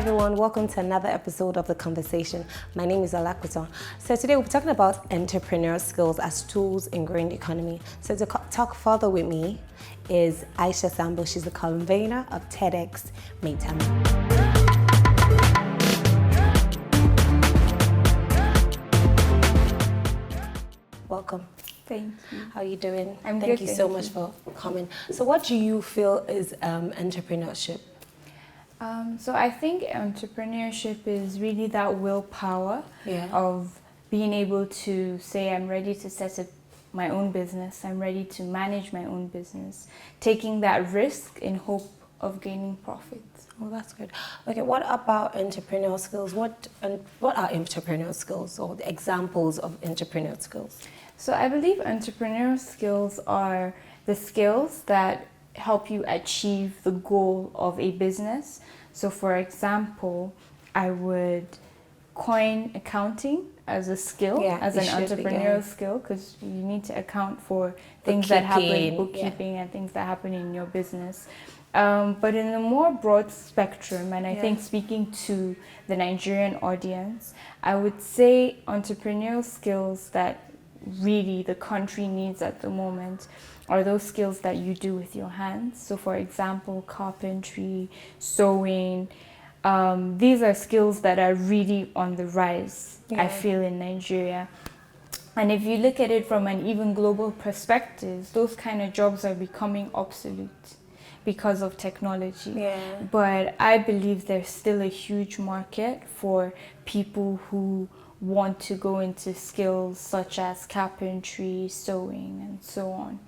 everyone, welcome to another episode of The Conversation. My name is Alakwita. So today we'll be talking about entrepreneurial skills as tools in growing the economy. So to talk further with me is Aisha Sambo. She's the convener of TEDx Maytam. Welcome. Thank you. How are you doing? Thank you so much for coming. So what do you feel is entrepreneurship? So I think entrepreneurship is really that willpower of being able to say, I'm ready to set up my own business. I'm ready to manage my own business. Taking that risk in hope of gaining profits. Oh, that's good. Okay, what about entrepreneurial skills? What are entrepreneurial skills or the examples of entrepreneurial skills? So I believe entrepreneurial skills are the skills that help you achieve the goal of a business. So for example, I would coin accounting as a skill, as an entrepreneurial skill, because you need to account for things that happen, bookkeeping and things that happen in your business. But in a more broad spectrum, and I think speaking to the Nigerian audience, I would say entrepreneurial skills that really the country needs at the moment are those skills that you do with your hands. So for example, carpentry, sewing, these are skills that are really on the rise, I feel, in Nigeria. And if you look at it from an even global perspective, those kind of jobs are becoming obsolete because of technology. But I believe there's still a huge market for people who want to go into skills such as carpentry, sewing, and so on.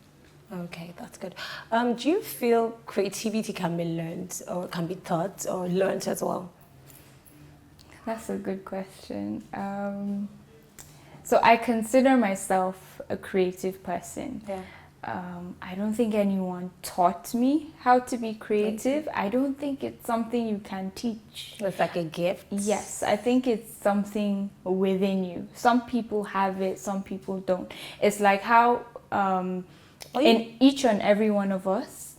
Okay, that's good. Do you feel creativity can be learned or can be taught or learned as well? That's a good question. So I consider myself a creative person. I don't think anyone taught me how to be creative. I don't think it's something you can teach. It's like a gift? Yes, I think it's something within you. Some people have it, some people don't. It's like how in each and every one of us,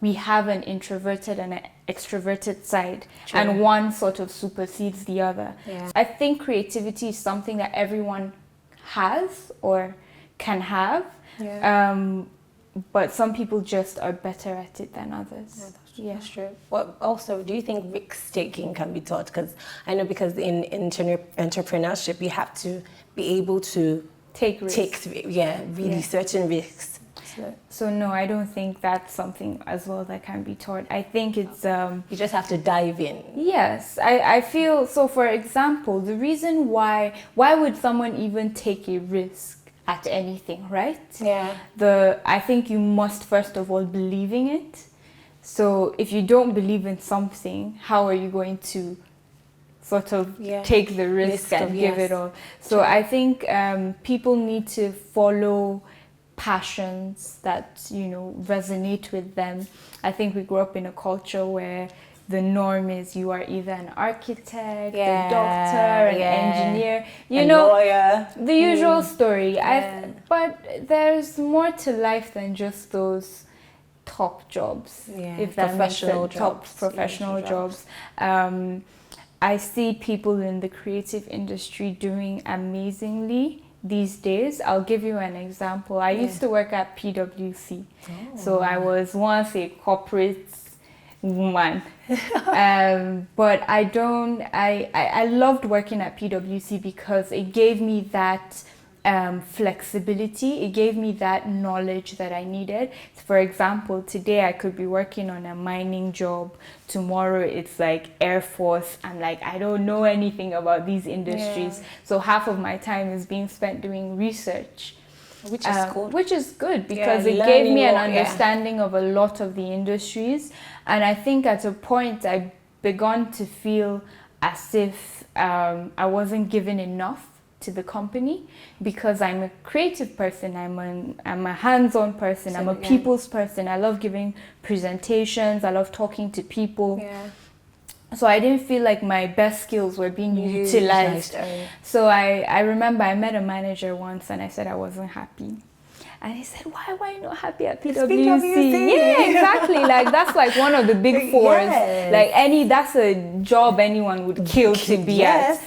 we have an introverted and an extroverted side, and one sort of supersedes the other. I think creativity is something that everyone has or can have. But some people just are better at it than others. That's true. Well, also, do you think risk taking can be taught? Because I know in entrepreneurship, you have to be able to take risks. Certain risks. So no, I don't think that's something as well that can be taught. I think it's you just have to dive in. Yes, I feel so. For example, the reason why would someone even take a risk at anything, right? I think you must first of all believe in it. So if you don't believe in something, how are you going to sort of take the risk and give it all? So I think people need to follow passions that resonate with them. I think we grew up in a culture where the norm is you are either an architect, a doctor, an engineer, lawyer. The usual story. But there's more to life than just those top jobs, if that makes sense. Top professional jobs. I see people in the creative industry doing amazingly these days. I'll give you an example. I used to work at PwC. So I was once a corporate woman. But I loved working at PwC because it gave me that flexibility. It gave me that knowledge that I needed. For example, today I could be working on a mining job. Tomorrow it's like Air Force. I'm like, I don't know anything about these industries. So half of my time is being spent doing research. Which is cool. Which is good because it gave me an understanding of a lot of the industries. And I think at a point I began to feel as if I wasn't given enough to the company because I'm a creative person, I'm a hands-on person, I'm a people's person. I love giving presentations, I love talking to people. So I didn't feel like my best skills were being utilized. So I remember I met a manager once and I said I wasn't happy. And he said, why are you not happy at It's PwC? PwC. Yeah, exactly. Like, that's like one of the big fours. Yes. Like, that's a job anyone would kill to be at.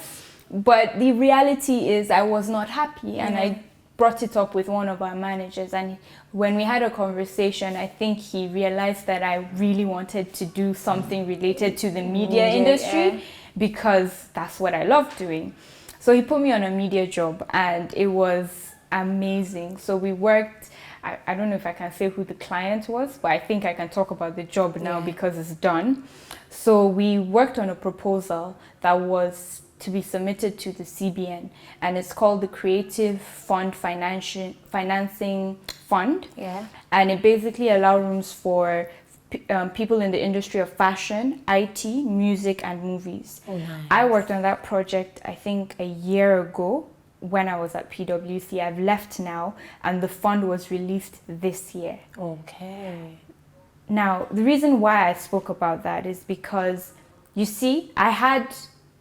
But the reality is I was not happy, and I brought it up with one of our managers, and when we had a conversation, I think he realized that I really wanted to do something related to the media industry because that's what I love doing. So he put me on a media job, and it was amazing. So we worked, I don't know if I can say who the client was, but I think I can talk about the job now because it's done. So we worked on a proposal that was to be submitted to the CBN, and it's called the Creative Fund Financing Fund. Yeah. And it basically allows rooms for people in the industry of fashion, IT, music, and movies. Oh, nice. I worked on that project, I think, a year ago when I was at PwC. I've left now, and the fund was released this year. Okay. Now, the reason why I spoke about that is because, you see, I had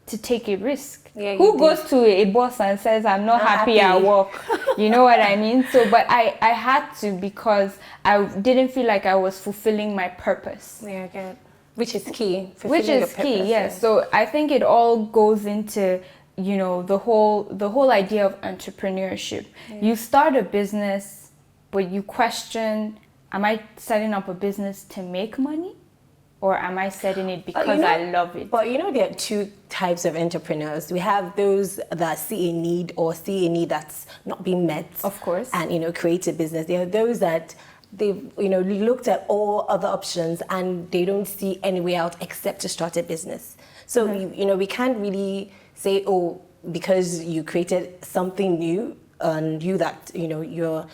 to take a risk. Yeah, who goes to a boss and says, I'm not happy at work? You know what I mean? So, but I had to, because I didn't feel like I was fulfilling my purpose. Yeah, good. Which is key. Which is key, yes. So I think it all goes into, you know, the whole idea of entrepreneurship. You start a business, but you question, am I setting up a business to make money? Or am I setting it because I love it? But you know, there are two types of entrepreneurs. We have those that see a need that's not being met. Of course. And, you know, create a business. There are those that they've, you know, looked at all other options and they don't see any way out except to start a business. So, you know, we can't really say, oh, because you created something new and you're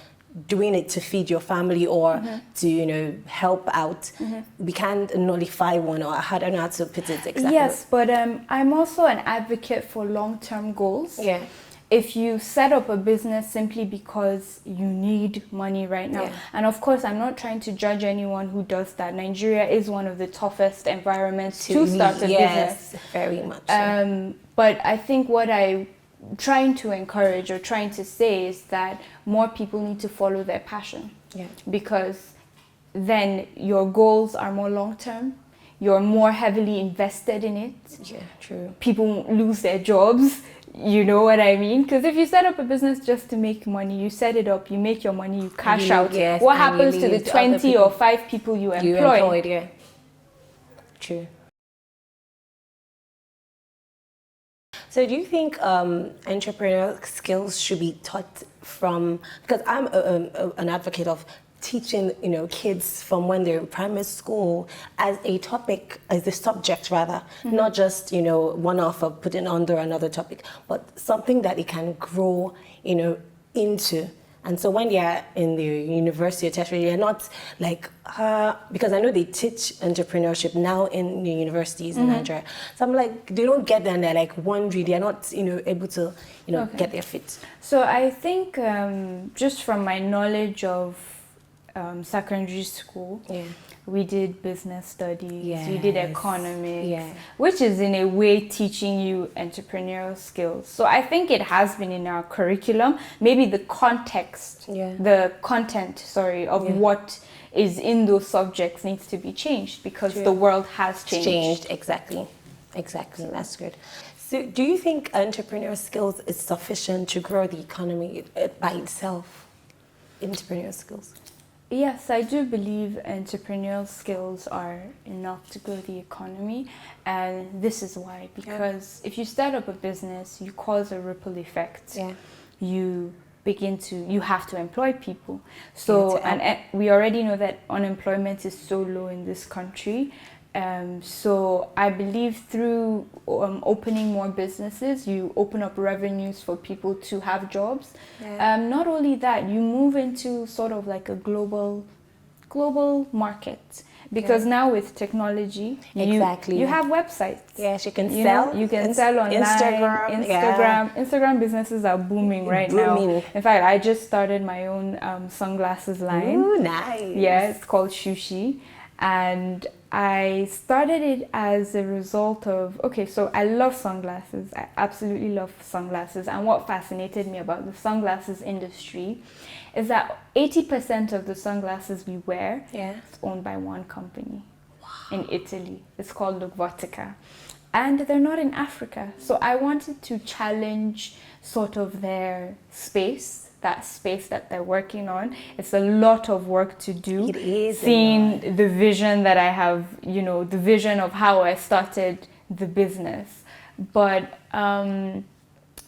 doing it to feed your family or to, you know, help out. We can't nullify one, or I don't know how to put it exactly. Yes, but I'm also an advocate for long-term goals. Yeah. If you set up a business simply because you need money right now, and of course I'm not trying to judge anyone who does that. Nigeria is one of the toughest environments to start a business. Yes, very much. But I think what I'm trying to encourage or trying to say is that more people need to follow their passion. Yeah. Because then your goals are more long-term. You're more heavily invested in it. Yeah, true. People won't lose their jobs. You know what I mean? Because if you set up a business just to make money, you set it up, you make your money, you cash out. Yes, what happens to the 20 or 5 people you employ? Yeah. True. So do you think entrepreneurial skills should be taught from, because I'm an advocate of teaching, you know, kids from when they're in primary school as a topic, as a subject rather, not just, you know, one off of putting under another topic, but something that it can grow, you know, into. And so when they're in the university or tertiary, they're not like, because I know they teach entrepreneurship now in the universities in Nigeria. So I'm like, they don't get there and they're like wondering, they're not, you know, able to, you know, get their feet. So I think just from my knowledge of secondary school, we did business studies, we did economics, which is in a way teaching you entrepreneurial skills. So I think it has been in our curriculum. Maybe the context, the content, of what is in those subjects needs to be changed because the world has changed. Exactly. That's good. So do you think entrepreneurial skills is sufficient to grow the economy by itself? Entrepreneurial skills? Yes, I do believe entrepreneurial skills are enough to grow the economy, and this is why. Because if you start up a business, you cause a ripple effect. You have to employ people. So, and we already know that unemployment is so low in this country. So I believe through opening more businesses, you open up revenues for people to have jobs. Not only that, you move into sort of like a global market. Because now with technology, you have websites. Yes, you can sell. You can sell online. Instagram businesses are booming right now. In fact, I just started my own sunglasses line. Ooh, nice. Yeah, it's called Shushi. And I started it as a result of, okay, so I love sunglasses. I absolutely love sunglasses. And what fascinated me about the sunglasses industry is that 80% of the sunglasses we wear is owned by one company in Italy. It's called Luxottica. And they're not in Africa. So I wanted to challenge sort of their space, that space that they're working on. It's a lot of work to do. It is. Seeing the vision that I have, you know, the vision of how I started the business. But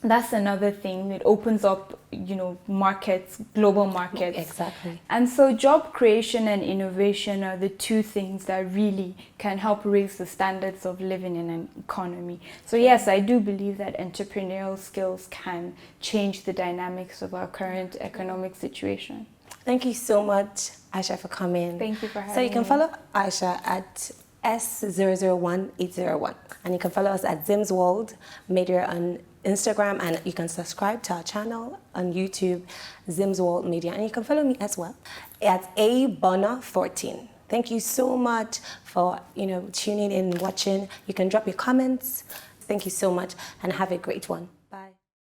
that's another thing. It opens up, you know, markets, global markets. Exactly. And so job creation and innovation are the two things that really can help raise the standards of living in an economy. So yes, I do believe that entrepreneurial skills can change the dynamics of our current economic situation. Thank you so much, Aisha, for coming. Thank you for having me. So you can follow Aisha at S001801, and you can follow us at Zim's World Media on Instagram, and you can subscribe to our channel on YouTube, Zim's World Media, and you can follow me as well at abonner14. Thank you so much for tuning in and watching. You can drop your comments. Thank you so much, and have a great one.